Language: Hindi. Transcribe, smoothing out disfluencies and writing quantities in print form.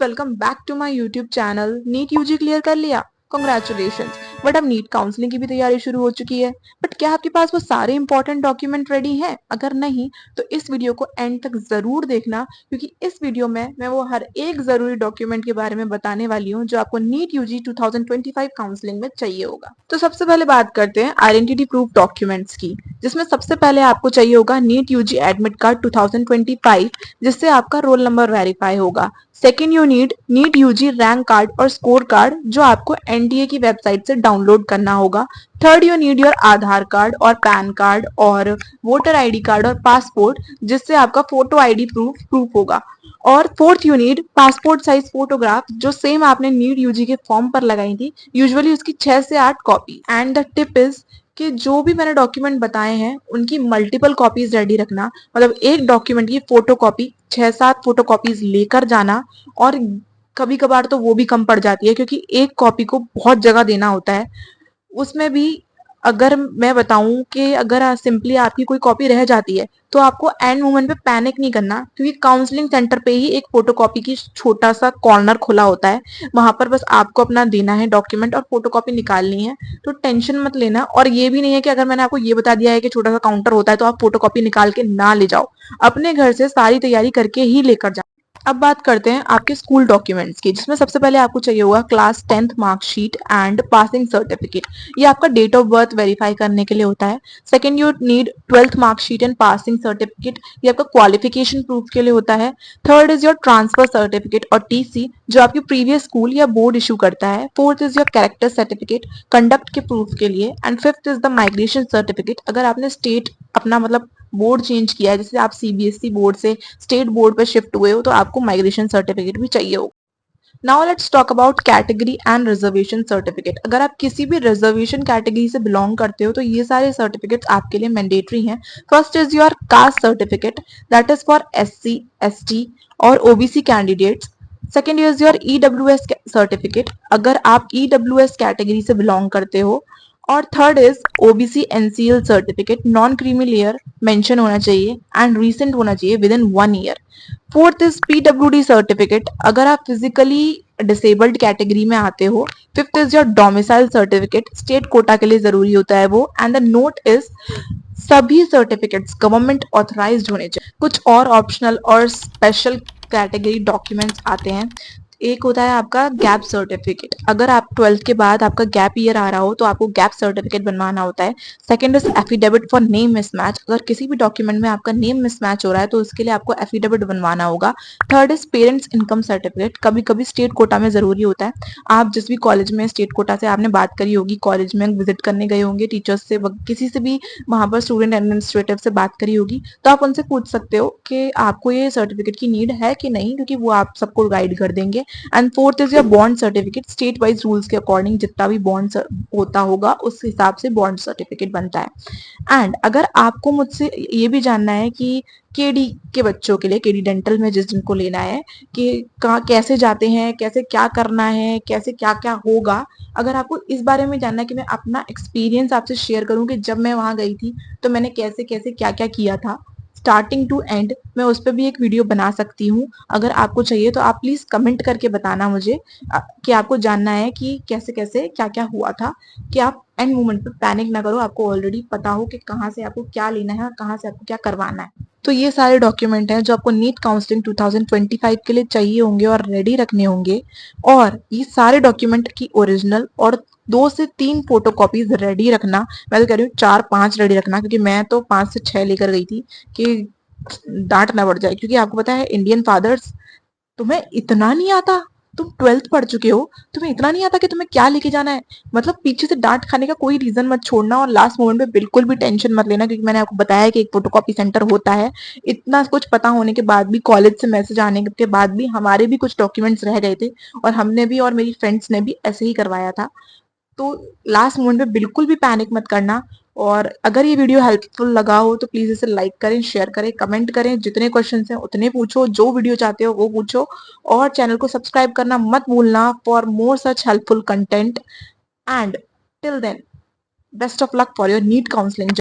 Welcome back to my YouTube channel. NEET UG clear कर लिया, कॉन्ग्रेचुलेशंस। बट अब नीट काउंसलिंग की भी तैयारी शुरू हो चुकी है। बट क्या आपके पास वो सारे इंपॉर्टेंट डॉक्यूमेंट रेडी हैं? अगर नहीं तो इस वीडियो को एंड तक जरूर देखना, क्योंकि इस वीडियो में मैं वो हर एक जरूरी डॉक्यूमेंट के बारे में बताने वाली हूँ जो आपको नीट यूजी 2025 काउंसलिंग में चाहिए होगा। तो सबसे पहले बात करते हैं आइडेंटिटी प्रूफ डॉक्यूमेंट्स की, जिसमें सबसे पहले आपको चाहिए होगा नीट यूजी एडमिट कार्ड 2025, जिससे आपका रोल नंबर वेरीफाई होगा। Second, you need NEET UG rank card और स्कोर कार्ड, जो आपको एनटीए की वेबसाइट से डाउनलोड करना होगा। Third, you need your Aadhaar card और पैन कार्ड और वोटर आईडी कार्ड और पासपोर्ट, जिससे आपका फोटो आईडी प्रूफ होगा। और fourth, you need passport size photograph, जो सेम आपने नीट यूजी के फॉर्म पर लगाई थी, यूजुअली उसकी 6 से 8 copy. And the tip is कि जो भी मैंने डॉक्यूमेंट बताए हैं उनकी मल्टीपल कॉपीज रेडी रखना, मतलब एक डॉक्यूमेंट की फोटो कॉपी 6-7 फोटो कॉपीज लेकर जाना। और कभी कभार तो वो भी कम पड़ जाती है, क्योंकि एक कॉपी को बहुत जगह देना होता है। उसमें भी अगर मैं बताऊं कि अगर सिंपली आपकी कोई कॉपी रह जाती है तो आपको एंड मोमेंट पे पैनिक नहीं करना, क्योंकि काउंसलिंग सेंटर पे ही एक फोटोकॉपी की छोटा सा कॉर्नर खुला होता है। वहां पर बस आपको अपना देना है डॉक्यूमेंट और फोटोकॉपी निकालनी है। तो टेंशन मत लेना। और ये भी नहीं है कि अगर मैंने आपको ये बता दिया है कि छोटा सा काउंटर होता है तो आप फोटोकॉपी निकाल के ना ले जाओ। अपने घर से सारी तैयारी करके ही लेकर जाओ। अब बात करते हैं आपके स्कूल डॉक्यूमेंट्स की, जिसमें सबसे पहले आपको चाहिए होगा class 10th marksheet and passing certificate. ये आपका डेट ऑफ बर्थ वेरीफाई करने के लिए होता है। Second, you need 12th marksheet and passing certificate. ये आपका क्वालिफिकेशन प्रूफ के लिए होता है। Third is your transfer certificate और टीसी, जो आपकी प्रीवियस स्कूल या बोर्ड इशू करता है। Fourth is your character certificate conduct के प्रूफ के लिए। And fifth is the migration certificate, अगर आपने स्टेट अपना मतलब बोर्ड चेंज किया है, जैसे आप सीबीएसई बोर्ड से स्टेट बोर्ड पर शिफ्ट हुए हो, तो आपको माइग्रेशन सर्टिफिकेट भी चाहिए होगा। Now let's talk about category and reservation certificate. अगर आप किसी भी रिजर्वेशन कैटेगरी से बिलोंग करते हो तो ये सारे सर्टिफिकेट्स आपके लिए मैंडेटरी हैं। First is your caste certificate, that is for SC, ST और OBC candidates. Second is your EWS certificate, अगर आप ईडब्ल्यूएस कैटेगरी से बिलोंग करते हो। और third is OBC NCL certificate, non creamy layer mention होना चाहिए एंड रीसेंट होना चाहिए within 1 year. Fourth is PWD certificate, अगर आप फिजिकली डिसेबल्ड कैटेगरी में आते हो। Fifth is your domicile certificate, state quota के लिए जरूरी होता है वो। एंड द नोट इज सभी सर्टिफिकेट्स गवर्नमेंट ऑथराइज्ड होने चाहिए। कुछ और ऑप्शनल और स्पेशल कैटेगरी डॉक्यूमेंट्स आते हैं। एक होता है आपका गैप सर्टिफिकेट, अगर आप 12th के बाद आपका गैप ईयर आ रहा हो तो आपको गैप सर्टिफिकेट बनवाना होता है। Second is affidavit for name mismatch, अगर किसी भी डॉक्यूमेंट में आपका नेम मिसमैच हो रहा है तो उसके लिए आपको एफिडेविट बनवाना होगा। Third is parents income certificate, कभी कभी स्टेट कोटा में जरूरी होता है। आप जिस भी कॉलेज में स्टेट कोटा से आपने बात करी होगी, कॉलेज में विजिट करने गए होंगे टीचर्स से, किसी से भी वहां पर स्टूडेंट एडमिनिस्ट्रेटिव से बात करी होगी, तो आप उनसे पूछ सकते हो कि आपको ये सर्टिफिकेट की नीड है कि नहीं, क्योंकि वो आप सबको गाइड कर देंगे। And fourth is your bond certificate, state wise rules के अकॉर्डिंग जितना भी बॉन्ड होता होगा उस हिसाब से बॉन्ड सर्टिफिकेट बनता है। एंड अगर आपको मुझसे ये भी जानना है कि केडी के बच्चों के लिए, केडी डेंटल में जिस जिनको लेना है, कि कहाँ कैसे जाते हैं, कैसे क्या करना है, कैसे क्या क्या होगा, अगर आपको इस बारे में जानना है कि मैं अपना एक्सपीरियंस आपसे शेयर करूं कि जब मैं वहां गई थी तो मैंने कैसे कैसे क्या क्या किया था स्टार्टिंग टू एंड, मैं उस पर भी एक वीडियो बना सकती हूँ। अगर आपको चाहिए तो आप प्लीज कमेंट करके बताना मुझे कि आपको जानना है कि कैसे कैसे क्या क्या हुआ था, कि आप एंड मोमेंट पे पैनिक ना करो, आपको ऑलरेडी पता हो कि कहाँ से आपको क्या लेना है और कहाँ से आपको क्या करवाना है। तो ये सारे डॉक्यूमेंट हैं जो आपको नीट काउंसलिंग 2025 के लिए चाहिए होंगे और रेडी रखने होंगे। और ये सारे डॉक्यूमेंट की ओरिजिनल और 2 से 3 फोटो कॉपीज रेडी रखना। मैं तो कह रही हूँ 4-5 रेडी रखना, क्योंकि मैं तो 5 से 6 लेकर गई थी कि डांट ना पड़ जाए। क्योंकि आपको पता है इंडियन फादर्स, तुम्हें इतना नहीं आता, तुम 12th पढ़ चुके हो, तुम्हें इतना नहीं आता कि तुम्हें क्या लेके जाना है। मतलब पीछे से डांट खाने का कोई रीजन मत छोड़ना और लास्ट मोमेंट पे बिल्कुल भी टेंशन मत लेना, क्योंकि मैंने आपको बताया कि एक फोटोकॉपी सेंटर होता है। इतना कुछ पता होने के बाद भी, कॉलेज से मैसेज आने के बाद भी हमारे भी कुछ डॉक्यूमेंट्स रह गए थे और हमने भी और मेरी फ्रेंड्स ने भी ऐसे ही करवाया था। तो लास्ट मोमेंट पे बिल्कुल भी पैनिक मत करना। और अगर ये वीडियो हेल्पफुल लगा हो तो प्लीज इसे लाइक करें, शेयर करें, कमेंट करें, जितने क्वेश्चन हैं उतने पूछो, जो वीडियो चाहते हो वो पूछो। और चैनल को सब्सक्राइब करना मत भूलना for more such helpful content. And till then, best of luck for your NEET counselling.